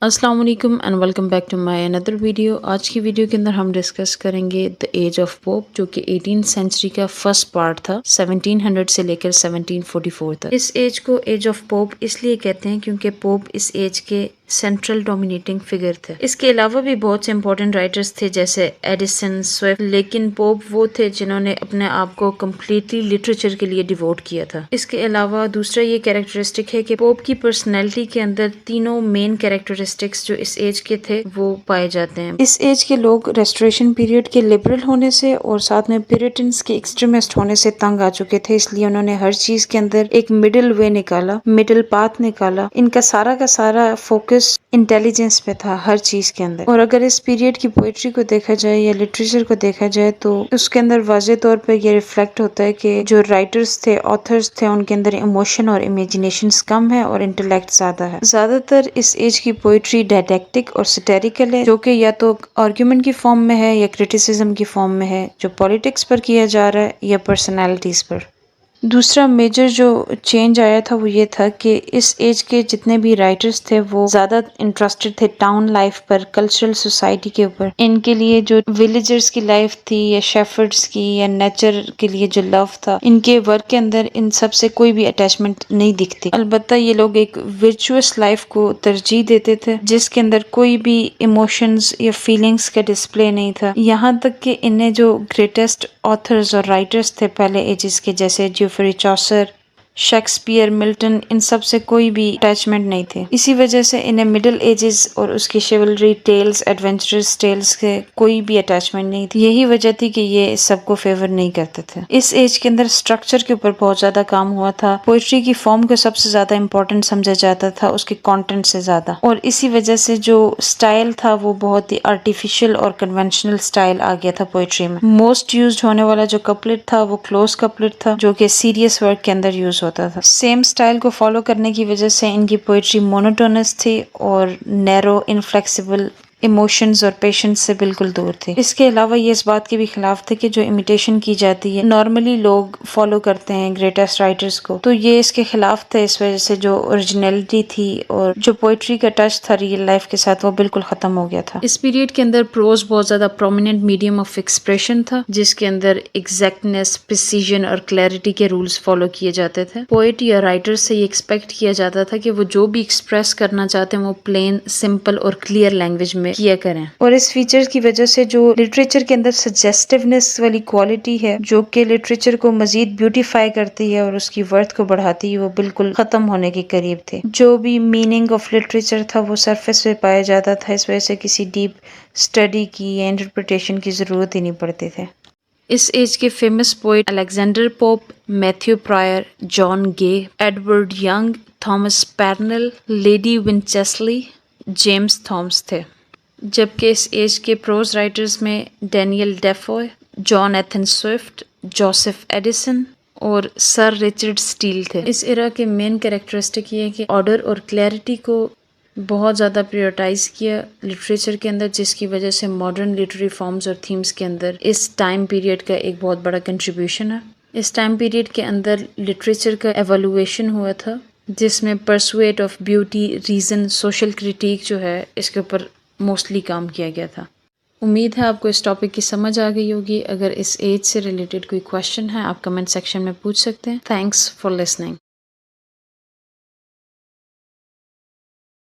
السلام علیکم and welcome back to my another video. آج کی ویڈیو کے اندر ہم ڈسکس کریں گے دا ایج آف پوپ، جو کہ 18 سینچری کا فرسٹ پارٹ تھا، 1700 سے لے کر 1744 تک۔ اس ایج کو ایج آف پوپ اس لیے کہتے ہیں کیونکہ پوپ اس ایج کے سینٹرل ڈومینیٹنگ فگر تھے۔ اس کے علاوہ بھی بہت سے امپورٹنٹ رائٹرز تھے جیسے ایڈیسن، سوئفٹ، لیکن پوپ وہ تھے جنہوں نے اپنے آپ کو کمپلیٹلی لٹریچر کے لیے ڈیووٹ کیا تھا۔ اس کے علاوہ دوسرا یہ کیریکٹرسٹک ہے کہ پوپ کی پرسنالٹی کے اندر تینوں مین کیریکٹرسٹکس جو اس ایج کے تھے وہ پائے جاتے ہیں۔ اس ایج کے لوگ ریسٹوریشن پیریڈ کے لبرل ہونے سے اور ساتھ میں پیریٹنس کے ایکسٹریمسٹ ہونے سے تنگ آ چکے تھے، اس لیے انہوں نے ہر چیز کے اندر ایک مڈل وے نکالا، مڈل پاتھ نکالا۔ ان کا سارا فوکس انٹیلیجنس پہ تھا ہر چیز کے اندر۔ اور اگر اس پیریڈ کی پوئٹری کو دیکھا جائے یا لٹریچر کو دیکھا جائے تو اس کے اندر واضح طور پہ یہ ریفلیکٹ ہوتا ہے کہ جو رائٹرز تھے، آتھرز تھے، ان کے اندر ایموشن اور امیجینیشنز کم ہے اور انٹلیکٹ زیادہ ہے۔ زیادہ تر اس ایج کی پوئٹری ڈائڈیکٹک اور سٹیریکل ہے، جو کہ یا تو آرگیومنٹ کی فارم میں ہے یا کریٹیسزم کی فارم میں ہے، جو پولیٹکس پر کیا جا رہا ہے یا پرسنالٹیز پر۔ دوسرا میجر جو چینج آیا تھا وہ یہ تھا کہ اس ایج کے جتنے بھی رائٹرز تھے وہ زیادہ انٹرسٹڈ تھے ٹاؤن لائف پر، کلچرل سوسائٹی کے اوپر۔ ان کے لیے جو ولیجرز کی لائف تھی یا شیفرڈز کی یا نیچر کے لیے جو لو تھا، ان کے ورک کے اندر ان سب سے کوئی بھی اٹیچمنٹ نہیں دکھتی۔ البتہ یہ لوگ ایک ورچوئس لائف کو ترجیح دیتے تھے جس کے اندر کوئی بھی ایموشنز یا فیلنگز کا ڈسپلے نہیں تھا، یہاں تک کہ انہیں جو گریٹسٹ آتھرز اور رائٹرز تھے پہلے ایجز کے جیسے جیوفری چوسر، شیکسپیئر، ملٹن، ان سب سے کوئی بھی اٹیچمنٹ نہیں تھے۔ اسی وجہ سے انہیں مڈل ایجز اور اس کی شیولری ٹیلز، ایڈونچرس ٹیلز کے کوئی بھی اٹیچمنٹ نہیں تھی۔ یہی وجہ تھی کہ یہ سب کو فیور نہیں کرتے تھے۔ اس ایج کے اندر سٹرکچر کے اوپر بہت زیادہ کام ہوا تھا، پوئٹری کی فارم کو سب سے زیادہ امپورٹنٹ سمجھا جاتا تھا اس کے کانٹینٹ سے زیادہ، اور اسی وجہ سے جو سٹائل تھا وہ بہت ہی آرٹیفیشل اور کنونشنل سٹائل آ گیا تھا پوئٹری میں۔ موسٹ یوزڈ ہونے والا جو کپلٹ تھا وہ کلوز کپلٹ تھا، جو کہ سیریس ورک کے اندر یوز ہوتا تھا۔ سیم سٹائل کو فالو کرنے کی وجہ سے ان کی پوئٹری مونوٹونس تھی اور نیرو، انفلیکسیبل، ایموشنز اور پیشنس سے بالکل دور تھی۔ اس کے علاوہ یہ اس بات کے بھی خلاف تھے کہ جو امیٹیشن کی جاتی ہے نارملی لوگ فالو کرتے ہیں گریٹسٹ رائٹرز کو، تو یہ اس کے خلاف تھے۔ اس وجہ سے جو اوریجنلٹی تھی اور جو پوئٹری کا ٹچ تھا ریئل لائف کے ساتھ وہ بالکل ختم ہو گیا تھا۔ اس پیریڈ کے اندر پروز بہت زیادہ پرومیننٹ میڈیم آف ایکسپریشن تھا، جس کے اندر ایگزیکٹنس، پریسیژن اور کلیئرٹی کے رولز فالو کیے جاتے تھے۔ پوئٹ یا رائٹر سے یہ ایکسپیکٹ کیا جاتا تھا کہ وہ جو بھی ایکسپریس کرنا چاہتے ہیں وہ پلین، سمپل اور کلیئر لینگویج میں کیا کریں، اور اس فیچر کی وجہ سے جو لٹریچر کے اندر سجیسٹیونیس والی کوالٹی ہے جو کہ لٹریچر کو مزید بیوٹیفائی کرتی ہے اور اس کی ورتھ کو بڑھاتی ہے، وہ بالکل ختم ہونے کے قریب تھے۔ جو بھی میننگ آف لٹریچر تھا وہ سرفیس پہ پایا جاتا تھا، اس وجہ سے کسی ڈیپ اسٹڈی کی یا انٹرپریٹیشن کی ضرورت ہی نہیں پڑتی تھے۔ اس ایج کے famous poet Alexander Pope, Matthew Prior, John Gay, Edward Young, Thomas Parnell, Lady Winchilsea, James Thomas تھے، جبکہ اس ایج کے پروز رائٹرز میں Daniel Defoe, Jonathan Swift, Joseph Addison اور سر رچرڈ سٹیل تھے۔ اس ایرا کے مین کیریکٹرسٹک یہ ہے کہ آرڈر اور کلیئرٹی کو بہت زیادہ پریورٹائز کیا لٹریچر کے اندر، جس کی وجہ سے ماڈرن لٹری فارمز اور تھیمز کے اندر اس ٹائم پیریڈ کا ایک بہت بڑا کنٹریبیوشن ہے۔ اس ٹائم پیریڈ کے اندر لٹریچر کا ایوالویشن ہوا تھا، جس میں persuade of beauty, reason, social critique جو ہے اس کے اوپر موسٹلی کام کیا گیا تھا۔ امید ہے آپ کو اس ٹاپک کی سمجھ آ گئی ہوگی۔ اگر اس ایج سے ریلیٹڈ کوئی کویشچن ہے آپ کمنٹ سیکشن میں پوچھ سکتے ہیں۔ Thanks for listening.